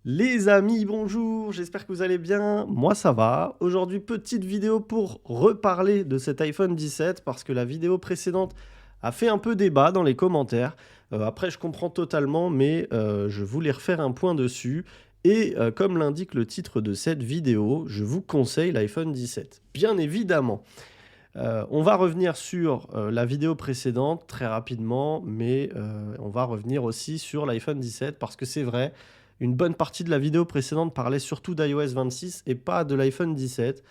Les amis, bonjour, j'espère que vous allez bien. Moi, ça va. Aujourd'hui, petite vidéo pour reparler de cet iPhone 17 parce que la vidéo précédente a fait un peu débat dans les commentaires. Après, je comprends totalement, mais je voulais refaire un point dessus. Et comme l'indique le titre de cette vidéo, je vous conseille l'iPhone 17. Bien évidemment. On va revenir sur la vidéo précédente très rapidement, mais on va revenir aussi sur l'iPhone 17 parce que c'est vrai, une bonne partie de la vidéo précédente parlait surtout d'iOS 26 et pas de l'iPhone 17.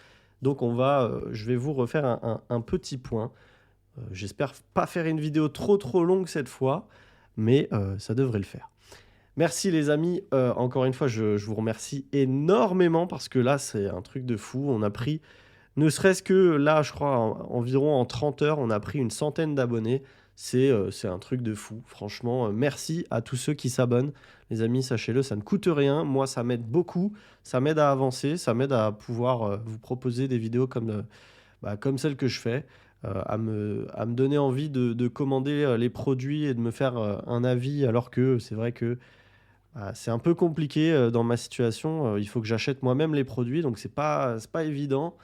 Donc je vais vous refaire un petit point. J'espère pas faire une vidéo trop longue cette fois, mais ça devrait le faire. Merci les amis, encore une fois je vous remercie énormément parce que là c'est un truc de fou. On a pris ne serait-ce que là, je crois, environ en 30 heures, on a pris une centaine d'abonnés. C'est un truc de fou. Franchement, merci à tous ceux qui s'abonnent. Les amis, sachez-le, ça ne coûte rien. Moi, ça m'aide beaucoup. Ça m'aide à avancer. Ça m'aide à pouvoir vous proposer des vidéos comme celles que je fais. À me donner envie de commander les produits et de me faire un avis, alors que c'est vrai que c'est un peu compliqué dans ma situation. Il faut que j'achète moi-même les produits, donc c'est pas évident.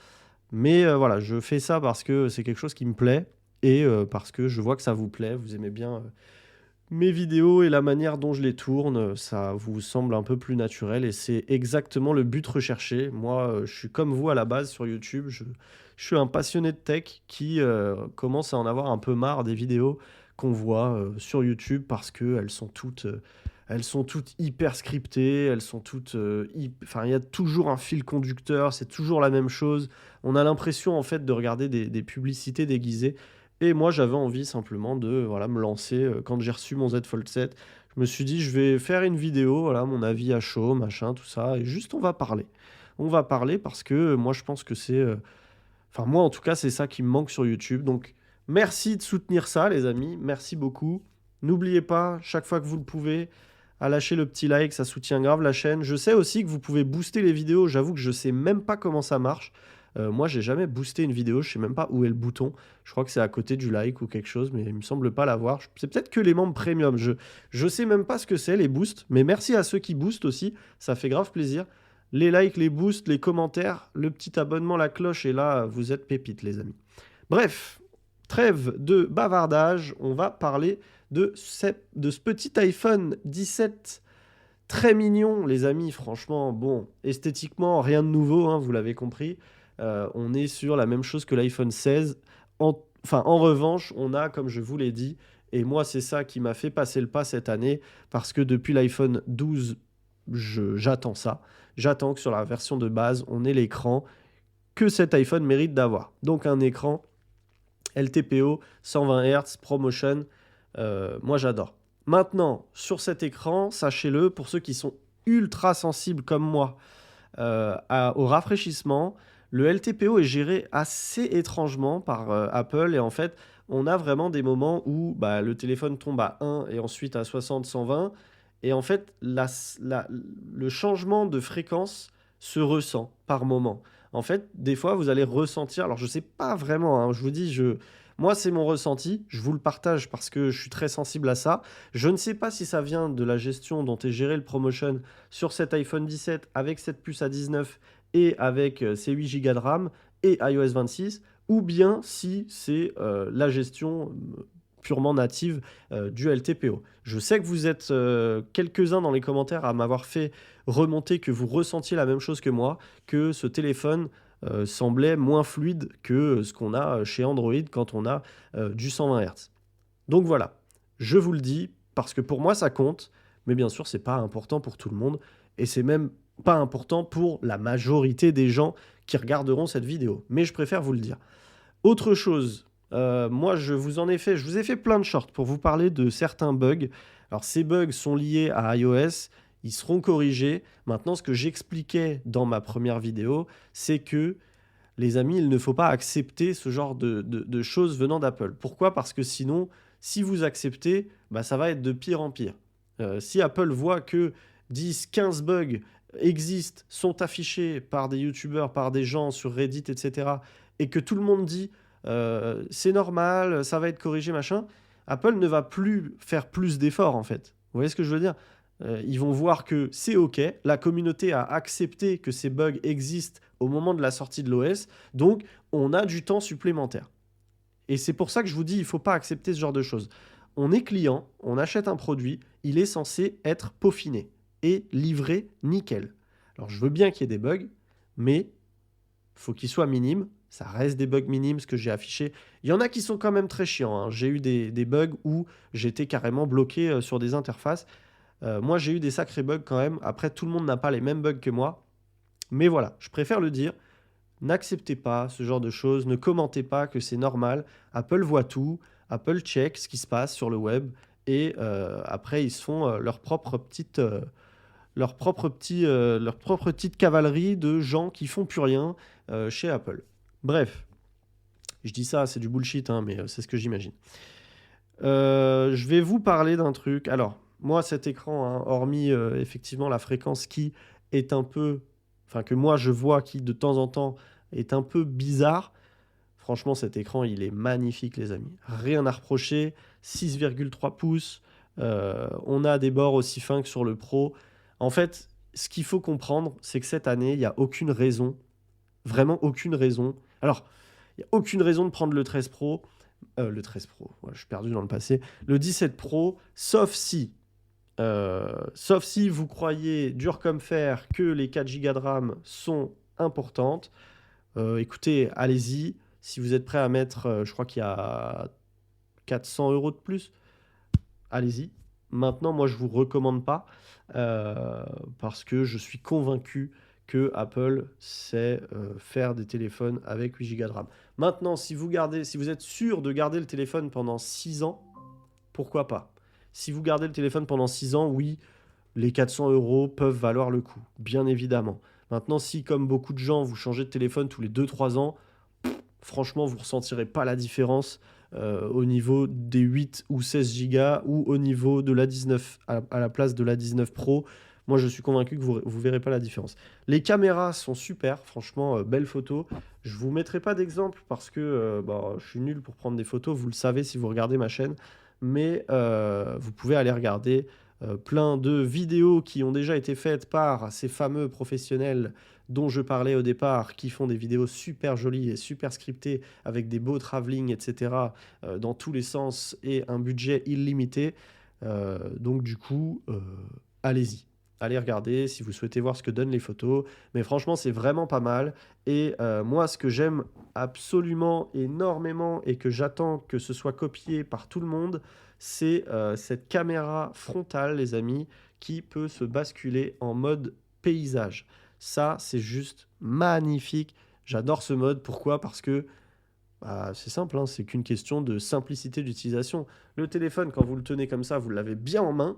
Mais voilà, je fais ça parce que c'est quelque chose qui me plaît et parce que je vois que ça vous plaît. Vous aimez bien mes vidéos et la manière dont je les tourne. Ça vous semble un peu plus naturel et c'est exactement le but recherché. Moi, je suis comme vous à la base sur YouTube. Je suis un passionné de tech qui commence à en avoir un peu marre des vidéos qu'on voit sur YouTube parce elles sont toutes hyper scriptées, elles sont toutes, enfin, il y a toujours un fil conducteur, c'est toujours la même chose. On a l'impression en fait de regarder des publicités déguisées. Et moi, j'avais envie simplement de voilà, me lancer. Quand j'ai reçu mon Z Fold 7, je me suis dit, je vais faire une vidéo, voilà, mon avis à chaud, machin, tout ça. Et juste, on va parler. On va parler parce que moi, je pense que enfin, moi, en tout cas, c'est ça qui me manque sur YouTube. Donc, merci de soutenir ça, les amis. Merci beaucoup. N'oubliez pas, chaque fois que vous le pouvez, à lâcher le petit like, ça soutient grave la chaîne. Je sais aussi que vous pouvez booster les vidéos. J'avoue que je sais même pas comment ça marche. Moi, j'ai jamais boosté une vidéo. Je sais même pas où est le bouton. Je crois que c'est à côté du like ou quelque chose, mais il me semble pas l'avoir. C'est peut-être que les membres premium. Je sais même pas ce que c'est les boosts, mais merci à ceux qui boostent aussi. Ça fait grave plaisir. Les likes, les boosts, les commentaires, le petit abonnement, la cloche, et là, vous êtes pépites, les amis. Bref, trêve de bavardage, on va parler de ce petit iPhone 17 très mignon, les amis. Franchement, bon, esthétiquement, rien de nouveau, hein, vous l'avez compris. On est sur la même chose que l'iPhone 16. Enfin, en revanche, on a, comme je vous l'ai dit, et moi, c'est ça qui m'a fait passer le pas cette année, parce que depuis l'iPhone 12, j'attends ça. J'attends que sur la version de base, on ait l'écran que cet iPhone mérite d'avoir. Donc un écran LTPO, 120 Hz, ProMotion, moi j'adore. Maintenant, sur cet écran, sachez-le, pour ceux qui sont ultra sensibles comme moi au rafraîchissement, le LTPO est géré assez étrangement par Apple et en fait, on a vraiment des moments où bah, le téléphone tombe à 1 et ensuite à 60, 120 et en fait, le changement de fréquence se ressent par moment. En fait, des fois, vous allez ressentir, alors je sais pas vraiment, hein, je vous dis, moi c'est mon ressenti, je vous le partage parce que je suis très sensible à ça. Je ne sais pas si ça vient de la gestion dont est géré le promotion sur cet iPhone 17 avec cette puce à 19 et avec ses 8 Go de RAM et iOS 26, ou bien si c'est la gestion purement native du LTPO. Je sais que vous êtes quelques-uns dans les commentaires à m'avoir fait remonter que vous ressentiez la même chose que moi, que ce téléphone semblait moins fluide que ce qu'on a chez Android quand on a du 120 Hz. Donc voilà, je vous le dis parce que pour moi ça compte, mais bien sûr c'est pas important pour tout le monde et c'est même pas important pour la majorité des gens qui regarderont cette vidéo. Mais je préfère vous le dire. Autre chose, moi je vous ai fait plein de shorts pour vous parler de certains bugs. Alors ces bugs sont liés à iOS, ils seront corrigés. Maintenant, ce que j'expliquais dans ma première vidéo, c'est que les amis, il ne faut pas accepter ce genre de choses venant d'Apple. Pourquoi? Parce que sinon, si vous acceptez, bah, ça va être de pire en pire. Si Apple voit que 10, 15 bugs existent, sont affichés par des youtubeurs, par des gens sur Reddit, etc., et que tout le monde dit c'est normal, ça va être corrigé, machin, Apple ne va plus faire plus d'efforts, en fait. Vous voyez ce que je veux dire? Ils vont voir que c'est OK, la communauté a accepté que ces bugs existent au moment de la sortie de l'OS, donc on a du temps supplémentaire. Et c'est pour ça que je vous dis, il ne faut pas accepter ce genre de choses. On est client, on achète un produit, il est censé être peaufiné et livré nickel. Alors je veux bien qu'il y ait des bugs, mais il faut qu'ils soient minimes. Ça reste des bugs minimes, ce que j'ai affiché. Il y en a qui sont quand même très chiants, hein. J'ai eu des bugs où j'étais carrément bloqué sur des interfaces. Moi, j'ai eu des sacrés bugs quand même. Après, tout le monde n'a pas les mêmes bugs que moi. Mais voilà, je préfère le dire. N'acceptez pas ce genre de choses. Ne commentez pas que c'est normal. Apple voit tout. Apple check ce qui se passe sur le web. Et après, ils se font leur propre petite cavalerie de gens qui font plus rien chez Apple. Bref, je dis ça, c'est du bullshit, hein, mais c'est ce que j'imagine. Je vais vous parler d'un truc. Alors, moi, cet écran, hein, hormis effectivement la fréquence qui est un peu... Enfin, que moi, je vois qui, de temps en temps, est un peu bizarre. Franchement, cet écran, il est magnifique, les amis. Rien à reprocher. 6,3 pouces. On a des bords aussi fins que sur le Pro. En fait, ce qu'il faut comprendre, c'est que cette année, il n'y a aucune raison, vraiment aucune raison. Alors, il n'y a aucune raison de prendre le 13 Pro. Le 13 Pro, ouais, je suis perdu dans le passé. Le 17 Pro, sauf si vous croyez dur comme fer que les 4 Go de RAM sont importantes. Écoutez, allez-y. Si vous êtes prêt à mettre, je crois qu'il y a 400 € de plus, allez-y. Maintenant, moi, je ne vous recommande pas parce que je suis convaincu que Apple sait faire des téléphones avec 8 Go de RAM. Maintenant, si vous êtes sûr de garder le téléphone pendant 6 ans, pourquoi pas? Si vous gardez le téléphone pendant 6 ans, oui, les 400 € peuvent valoir le coup, bien évidemment. Maintenant, si, comme beaucoup de gens, vous changez de téléphone tous les 2-3 ans, franchement, vous ne ressentirez pas la différence au niveau des 8 ou 16 Go ou au niveau de l'A19 à la place de l'A19 Pro. Moi, je suis convaincu que vous ne verrez pas la différence. Les caméras sont super, franchement, belles photos. Je ne vous mettrai pas d'exemple parce que je suis nul pour prendre des photos, vous le savez si vous regardez ma chaîne. Mais vous pouvez aller regarder plein de vidéos qui ont déjà été faites par ces fameux professionnels dont je parlais au départ, qui font des vidéos super jolies et super scriptées avec des beaux travelling, etc. Dans tous les sens et un budget illimité. Donc du coup, allez-y. Allez regarder si vous souhaitez voir ce que donnent les photos. Mais franchement, c'est vraiment pas mal. Et moi, ce que j'aime absolument énormément et que j'attends que ce soit copié par tout le monde, c'est cette caméra frontale, les amis, qui peut se basculer en mode paysage. Ça, c'est juste magnifique. J'adore ce mode. Pourquoi? Parce que c'est simple, hein, c'est qu'une question de simplicité d'utilisation. Le téléphone, quand vous le tenez comme ça, vous l'avez bien en main.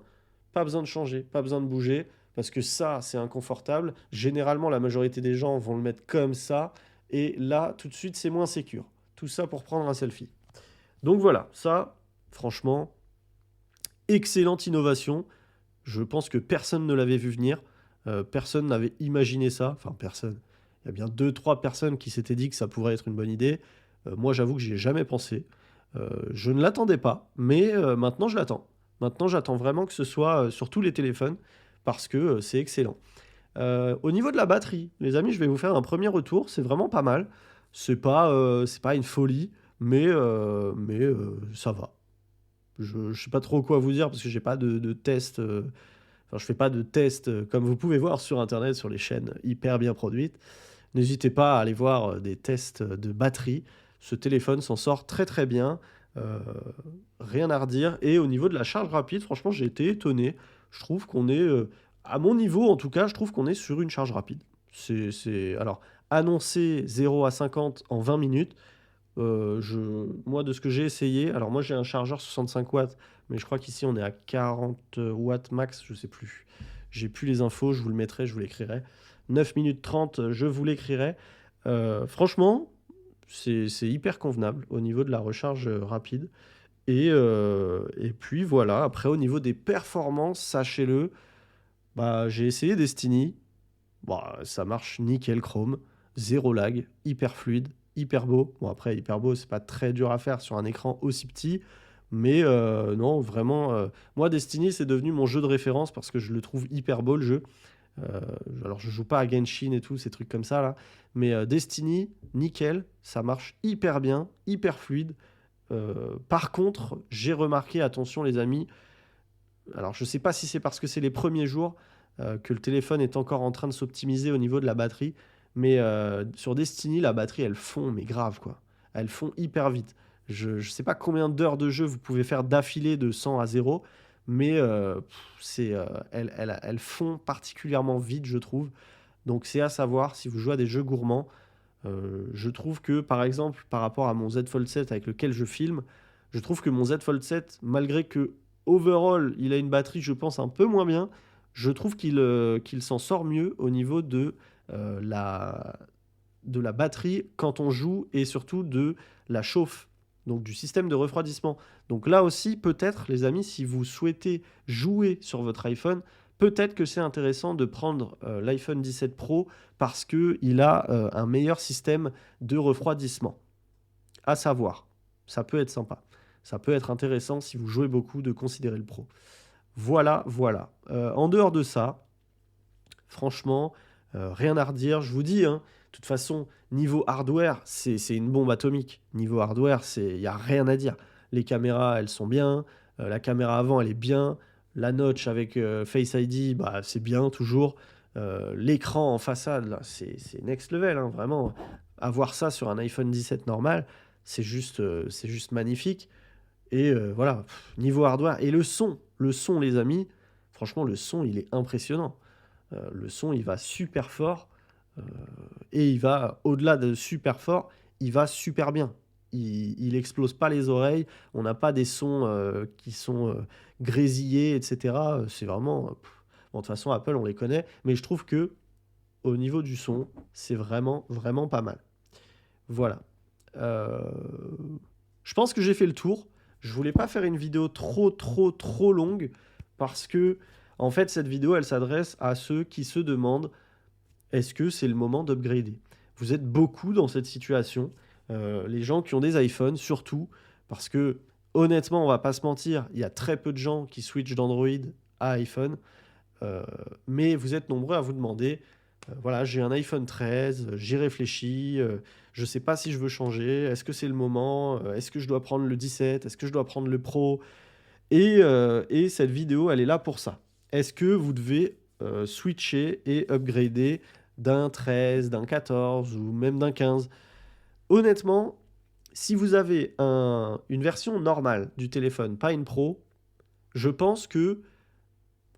Pas besoin de changer, pas besoin de bouger, parce que ça, c'est inconfortable. Généralement, la majorité des gens vont le mettre comme ça. Et là, tout de suite, c'est moins sécure. Tout ça pour prendre un selfie. Donc voilà, ça, franchement, excellente innovation. Je pense que personne ne l'avait vu venir. Personne n'avait imaginé ça. Enfin, personne. Il y a bien 2-3 personnes qui s'étaient dit que ça pourrait être une bonne idée. Moi, j'avoue que j'y ai jamais pensé. Je ne l'attendais pas, mais maintenant, je l'attends. Maintenant, j'attends vraiment que ce soit sur tous les téléphones parce que c'est excellent. Au niveau de la batterie, les amis, je vais vous faire un premier retour. C'est vraiment pas mal. C'est pas une folie, mais ça va. Je ne sais pas trop quoi vous dire parce que j'ai pas de test. Enfin, je fais pas de test comme vous pouvez voir sur Internet, sur les chaînes hyper bien produites. N'hésitez pas à aller voir des tests de batterie. Ce téléphone s'en sort très très bien. Euh, Rien à redire. Et au niveau de la charge rapide, franchement, j'ai été étonné. Je trouve qu'on est, à mon niveau en tout cas, je trouve qu'on est sur une charge rapide. Alors, annoncer 0 à 50 en 20 minutes. Moi, de ce que j'ai essayé, alors moi j'ai un chargeur 65 watts, mais je crois qu'ici on est à 40 watts max, je sais plus. J'ai plus les infos, je vous le mettrai, je vous l'écrirai. 9 minutes 30, je vous l'écrirai. Franchement, c'est hyper convenable au niveau de la recharge rapide. Et puis voilà, après au niveau des performances, sachez-le, j'ai essayé Destiny. Ça marche nickel chrome, zéro lag, hyper fluide, hyper beau. Bon après, hyper beau, c'est pas très dur à faire sur un écran aussi petit, Mais non, vraiment, moi, Destiny, c'est devenu mon jeu de référence parce que je le trouve hyper beau, le jeu. Euh, alors, je joue pas à Genshin et tout, ces trucs comme ça, là. Mais Destiny, nickel, ça marche hyper bien, hyper fluide. Par contre, j'ai remarqué, attention les amis, alors je sais pas si c'est parce que c'est les premiers jours que le téléphone est encore en train de s'optimiser au niveau de la batterie, mais sur Destiny, la batterie, elle fond, mais grave quoi. Elle fond hyper vite. Je sais pas combien d'heures de jeu vous pouvez faire d'affilée de 100 à 0, mais elle fond particulièrement vite, je trouve. Donc c'est à savoir si vous jouez à des jeux gourmands. Je trouve que, par exemple, par rapport à mon Z Fold 7 avec lequel je filme, je trouve que mon Z Fold 7, malgré que overall, il a une batterie, je pense, un peu moins bien, je trouve qu'il s'en sort mieux au niveau euh, la, de la batterie quand on joue et surtout de la chauffe, donc du système de refroidissement. Donc là aussi, peut-être, les amis, si vous souhaitez jouer sur votre iPhone, peut-être que c'est intéressant de prendre l'iPhone 17 Pro parce qu'il a un meilleur système de refroidissement. À savoir, ça peut être sympa. Ça peut être intéressant si vous jouez beaucoup de considérer le Pro. Voilà, voilà. En dehors de ça, franchement, rien à redire. Je vous dis, hein, de toute façon, niveau hardware, c'est une bombe atomique. Niveau hardware, il n'y a rien à dire. Les caméras, elles sont bien. La caméra avant, elle est bien. La notch avec Face ID, bah, c'est bien toujours. L'écran en façade, là, c'est next level, hein, vraiment. Avoir ça sur un iPhone 17 normal, c'est juste magnifique. Et voilà, niveau hardware. Et le son, les amis, franchement, le son, il est impressionnant. Le son, il va super fort. euh, et il va, au-delà de super fort, il va super bien. Il explose pas les oreilles. On n'a pas des sons qui sont grésillés, etc. C'est vraiment. Bon, de toute façon, Apple, on les connaît. Mais je trouve que au niveau du son, c'est vraiment, vraiment pas mal. Voilà. Euh, je pense que j'ai fait le tour. Je voulais pas faire une vidéo trop, trop, trop longue parce que, en fait, cette vidéo, elle s'adresse à ceux qui se demandent est-ce que c'est le moment d'upgrader? Vous êtes beaucoup dans cette situation, les gens qui ont des iPhones surtout, parce que honnêtement, on va pas se mentir, il y a très peu de gens qui switchent d'Android à iPhone, euh, mais vous êtes nombreux à vous demander, voilà, j'ai un iPhone 13, j'y réfléchis, je sais pas si je veux changer, est-ce que c'est le moment, est-ce que je dois prendre le 17, est-ce que je dois prendre le Pro? Et cette vidéo, elle est là pour ça. Est-ce que vous devez switcher et upgrader d'un 13, d'un 14 ou même d'un 15? Honnêtement, si vous avez une version normale du téléphone, pas une Pro, je pense que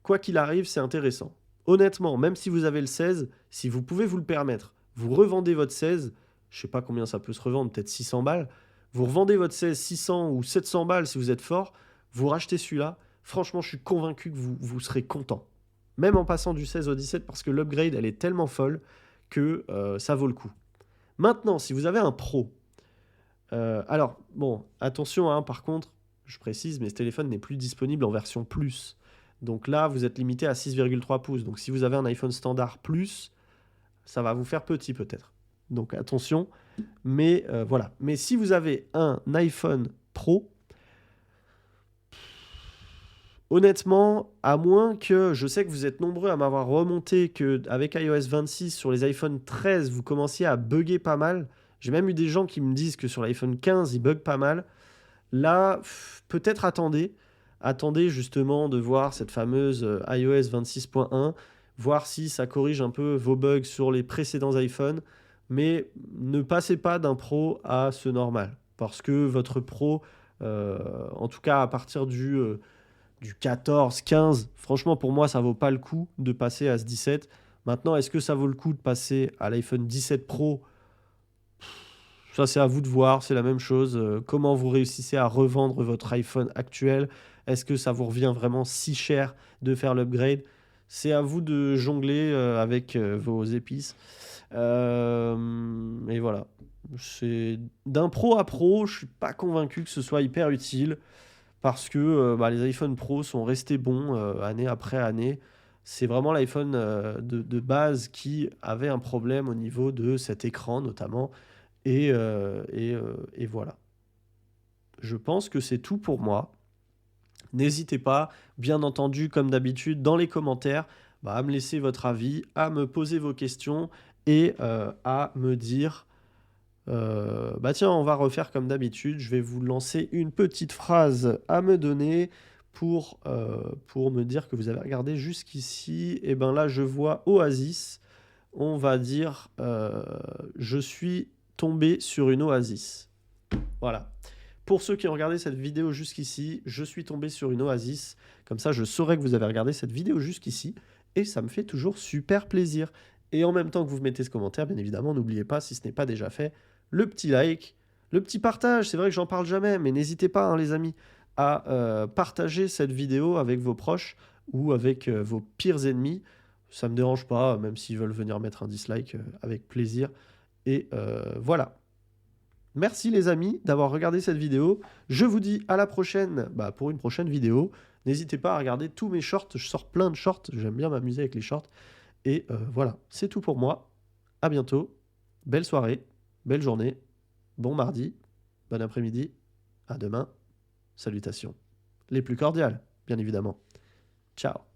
quoi qu'il arrive, c'est intéressant. Honnêtement, même si vous avez le 16, si vous pouvez vous le permettre, vous revendez votre 16, je sais pas combien ça peut se revendre, peut-être 600 balles, vous revendez votre 16 600 ou 700 balles si vous êtes fort, vous rachetez celui-là, franchement, je suis convaincu que vous serez content. Même en passant du 16 au 17, parce que l'upgrade, elle est tellement folle que ça vaut le coup. Maintenant, si vous avez un Pro, alors, bon, attention, hein, par contre, je précise, mais ce téléphone n'est plus disponible en version plus. Donc là, vous êtes limité à 6,3 pouces. Donc si vous avez un iPhone standard plus, ça va vous faire petit peut-être. Donc attention. Mais voilà. Mais si vous avez un iPhone Pro, honnêtement, à moins que je sais que vous êtes nombreux à m'avoir remonté que avec iOS 26 sur les iPhone 13, vous commenciez à bugger pas mal. J'ai même eu des gens qui me disent que sur l'iPhone 15, il bug pas mal. Là, peut-être attendez. Attendez justement de voir cette fameuse iOS 26.1, voir si ça corrige un peu vos bugs sur les précédents iPhones. Mais ne passez pas d'un pro à ce normal. Parce que votre pro, en tout cas à partir du 14, 15, franchement pour moi ça vaut pas le coup de passer à ce 17. Maintenant, est-ce que ça vaut le coup de passer à l'iPhone 17 Pro? Ça, c'est à vous de voir, c'est la même chose. Comment vous réussissez à revendre votre iPhone actuel? Est-ce que ça vous revient vraiment si cher de faire l'upgrade? C'est à vous de jongler avec vos épices. Et voilà. C'est d'un pro à pro, je suis pas convaincu que ce soit hyper utile parce que bah, les iPhone Pro sont restés bons année après année. C'est vraiment l'iPhone de base qui avait un problème au niveau de cet écran notamment. Et voilà. je pense que c'est tout pour moi. N'hésitez pas, bien entendu, comme d'habitude, dans les commentaires, à me laisser votre avis, à me poser vos questions et à me dire, tiens, on va refaire comme d'habitude, je vais vous lancer une petite phrase à me donner pour me dire que vous avez regardé jusqu'ici. Et ben là, je vois Oasis, on va dire, je suis tombé sur une oasis. Voilà. Pour ceux qui ont regardé cette vidéo jusqu'ici, je suis tombé sur une oasis. Comme ça, je saurai que vous avez regardé cette vidéo jusqu'ici. Et ça me fait toujours super plaisir. Et en même temps que vous mettez ce commentaire, bien évidemment, n'oubliez pas, si ce n'est pas déjà fait, le petit like, le petit partage. C'est vrai que j'en parle jamais, mais n'hésitez pas, hein, les amis, à partager cette vidéo avec vos proches ou avec vos pires ennemis. Ça ne me dérange pas, même s'ils veulent venir mettre un dislike, avec plaisir. Et voilà. Merci les amis d'avoir regardé cette vidéo. Je vous dis à la prochaine pour une prochaine vidéo. N'hésitez pas à regarder tous mes shorts. Je sors plein de shorts. J'aime bien m'amuser avec les shorts. Et voilà, c'est tout pour moi. À bientôt. Belle soirée, belle journée, bon mardi, bon après-midi. À demain. Salutations. Les plus cordiales, bien évidemment. Ciao.